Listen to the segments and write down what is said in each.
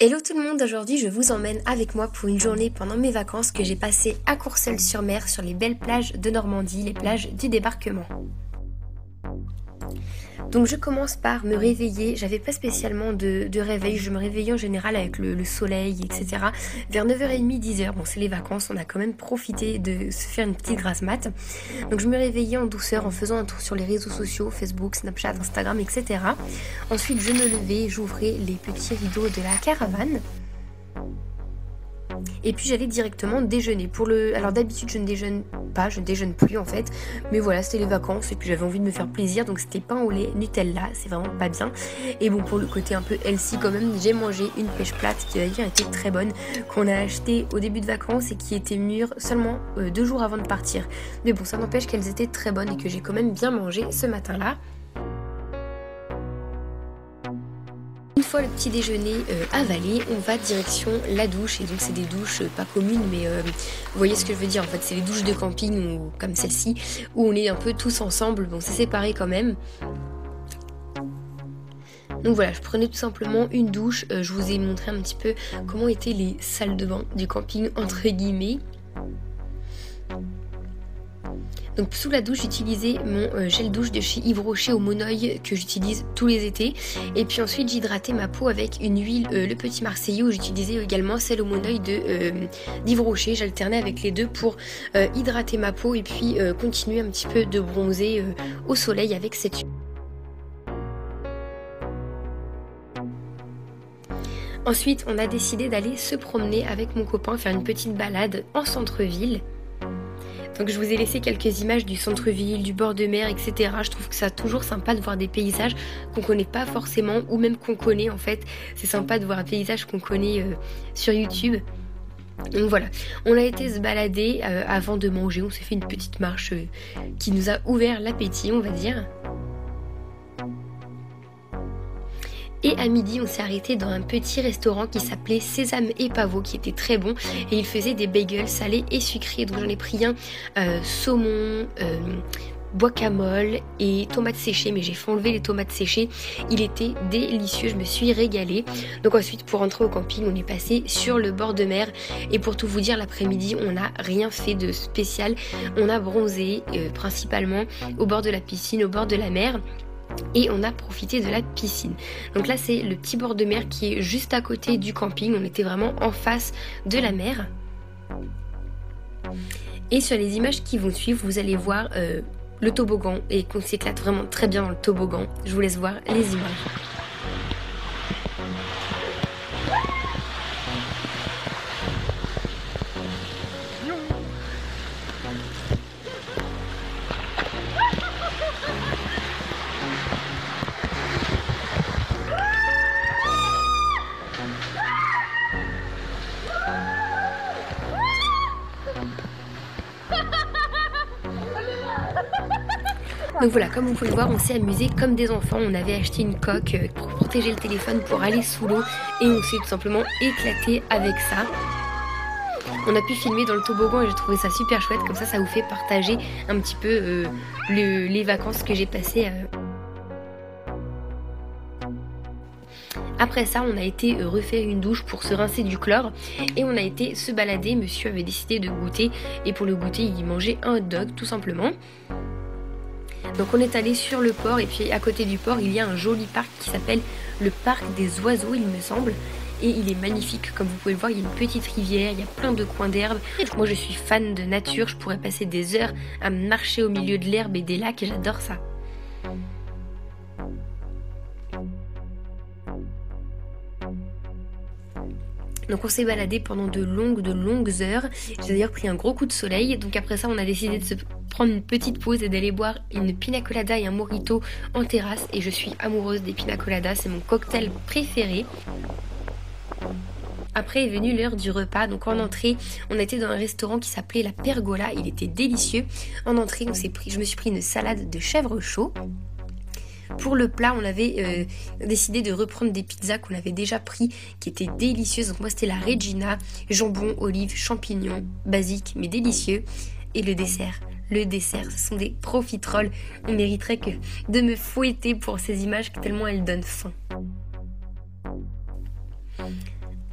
Hello tout le monde, aujourd'hui je vous emmène avec moi pour une journée pendant mes vacances que j'ai passées à Courseulles-sur-Mer sur les belles plages de Normandie, les plages du débarquement. Donc je commence par me réveiller, j'avais pas spécialement de réveil, je me réveillais en général avec le soleil, etc. Vers 9h30, 10h, bon c'est les vacances, on a quand même profité de se faire une petite grasse mat. Donc je me réveillais en douceur en faisant un tour sur les réseaux sociaux, Facebook, Snapchat, Instagram, etc. Ensuite je me levais, j'ouvrais les petits rideaux de la caravane. Et puis j'allais directement déjeuner. Alors d'habitude je ne déjeune pas, je ne déjeune plus en fait. Mais voilà, c'était les vacances et puis j'avais envie de me faire plaisir. Donc c'était pain au lait Nutella, c'est vraiment pas bien. Et bon, pour le côté un peu healthy quand même, j'ai mangé une pêche plate qui d'ailleurs était très bonne, qu'on a achetée au début de vacances et qui était mûre seulement 2 jours avant de partir. Mais bon, ça n'empêche qu'elles étaient très bonnes et que j'ai quand même bien mangé ce matin-là. Une fois le petit déjeuner avalé, on va direction la douche. Et donc c'est des douches pas communes, mais vous voyez ce que je veux dire. En fait, c'est les douches de camping ou comme celle-ci, où on est un peu tous ensemble. Bon, c'est séparé quand même. Donc voilà, je prenais tout simplement une douche. Je vous ai montré un petit peu comment étaient les salles de bain du camping, entre guillemets. Donc sous la douche, j'utilisais mon gel douche de chez Yves Rocher au Monoeil que j'utilise tous les étés. Et puis ensuite, j'hydratais ma peau avec une huile Le Petit Marseillais où j'utilisais également celle au Monoeil d'Yves Rocher. J'alternais avec les deux pour hydrater ma peau et puis continuer un petit peu de bronzer au soleil avec cette huile. Ensuite, on a décidé d'aller se promener avec mon copain, faire une petite balade en centre-ville. Donc je vous ai laissé quelques images du centre-ville, du bord de mer, etc. Je trouve que c'est toujours sympa de voir des paysages qu'on connaît pas forcément, ou même qu'on connaît en fait. C'est sympa de voir un paysage qu'on connaît sur YouTube. Donc voilà, on a été se balader avant de manger, on s'est fait une petite marche qui nous a ouvert l'appétit, on va dire. Et à midi, on s'est arrêté dans un petit restaurant qui s'appelait Sésame et Pavot, qui était très bon. Et il faisait des bagels salés et sucrés. Donc j'en ai pris un saumon, guacamole et tomates séchées. Mais j'ai fait enlever les tomates séchées. Il était délicieux, je me suis régalée. Donc ensuite, pour rentrer au camping, on est passé sur le bord de mer. Et pour tout vous dire, l'après-midi, on n'a rien fait de spécial. On a bronzé principalement au bord de la piscine, au bord de la mer. Et on a profité de la piscine. Donc là c'est le petit bord de mer qui est juste à côté du camping. On était vraiment en face de la mer. Et sur les images qui vont suivre, vous allez voir le toboggan et qu'on s'éclate vraiment très bien dans le toboggan. Je vous laisse voir les images. Donc voilà, comme vous pouvez le voir, on s'est amusé comme des enfants. On avait acheté une coque pour protéger le téléphone pour aller sous l'eau et on s'est tout simplement éclaté avec ça. On a pu filmer dans le toboggan et j'ai trouvé ça super chouette. Comme ça vous fait partager un petit peu les vacances que j'ai passées. Après ça, on a été refaire une douche pour se rincer du chlore et on a été se balader. Monsieur avait décidé de goûter et pour le goûter, il mangeait un hot dog tout simplement. Donc on est allé sur le port et puis à côté du port il y a un joli parc qui s'appelle le parc des oiseaux il me semble. Et il est magnifique comme vous pouvez le voir, il y a une petite rivière, il y a plein de coins d'herbe. Moi je suis fan de nature, je pourrais passer des heures à marcher au milieu de l'herbe et des lacs et j'adore ça. Donc on s'est baladé pendant de longues heures. J'ai d'ailleurs pris un gros coup de soleil. Donc après ça on a décidé de se prendre une petite pause et d'aller boire une pina colada et un mojito en terrasse. Et je suis amoureuse des pina coladas, c'est mon cocktail préféré. Après est venue l'heure du repas, donc en entrée, on était dans un restaurant qui s'appelait La Pergola, il était délicieux. En entrée, je me suis pris une salade de chèvre chaud. Pour le plat, on avait décidé de reprendre des pizzas qu'on avait déjà pris, qui étaient délicieuses. Donc moi, c'était la Regina, jambon, olives, champignons, basique, mais délicieux. Et le dessert, ce sont des profiteroles. On mériterait que de me fouetter pour ces images, tellement elles donnent faim.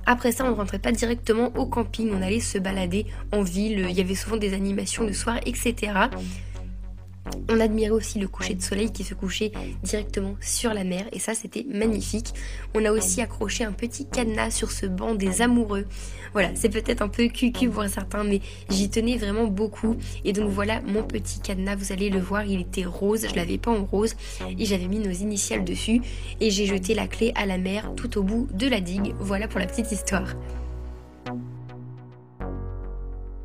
Après ça, on ne rentrait pas directement au camping, on allait se balader en ville, il y avait souvent des animations le soir, etc. On admirait aussi le coucher de soleil qui se couchait directement sur la mer et ça c'était magnifique. On a aussi accroché un petit cadenas sur ce banc des amoureux. Voilà, c'est peut-être un peu cucu pour certains mais j'y tenais vraiment beaucoup. Et donc voilà mon petit cadenas, vous allez le voir, il était rose, je l'avais pas en rose et j'avais mis nos initiales dessus et j'ai jeté la clé à la mer tout au bout de la digue. Voilà pour la petite histoire.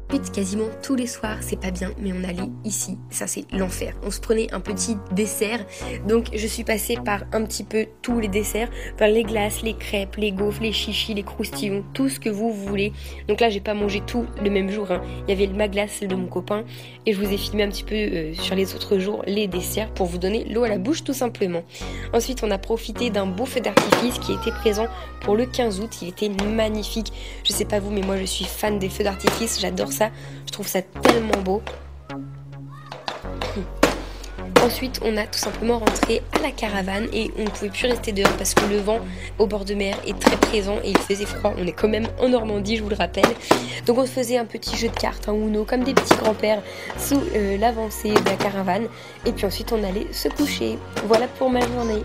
Ensuite, quasiment tous les soirs, c'est pas bien, mais on allait ici, ça c'est l'enfer. On se prenait un petit dessert, donc je suis passée par un petit peu tous les desserts, par les glaces, les crêpes, les gaufres, les chichis, les croustillons, tout ce que vous voulez. Donc là, j'ai pas mangé tout le même jour, hein. Il y avait ma glace, celle de mon copain, et je vous ai filmé un petit peu sur les autres jours les desserts pour vous donner l'eau à la bouche tout simplement. Ensuite, on a profité d'un beau feu d'artifice qui était présent pour le 15 août, il était magnifique. Je sais pas vous, mais moi je suis fan des feux d'artifice, j'adore ça. Je trouve ça tellement beau. Ensuite, on a tout simplement rentré à la caravane et on ne pouvait plus rester dehors parce que le vent au bord de mer est très présent et il faisait froid. On est quand même en Normandie, je vous le rappelle. Donc on faisait un petit jeu de cartes, un Uno, comme des petits grands-pères sous l'avancée de la caravane. Et puis ensuite, on allait se coucher. Voilà pour ma journée.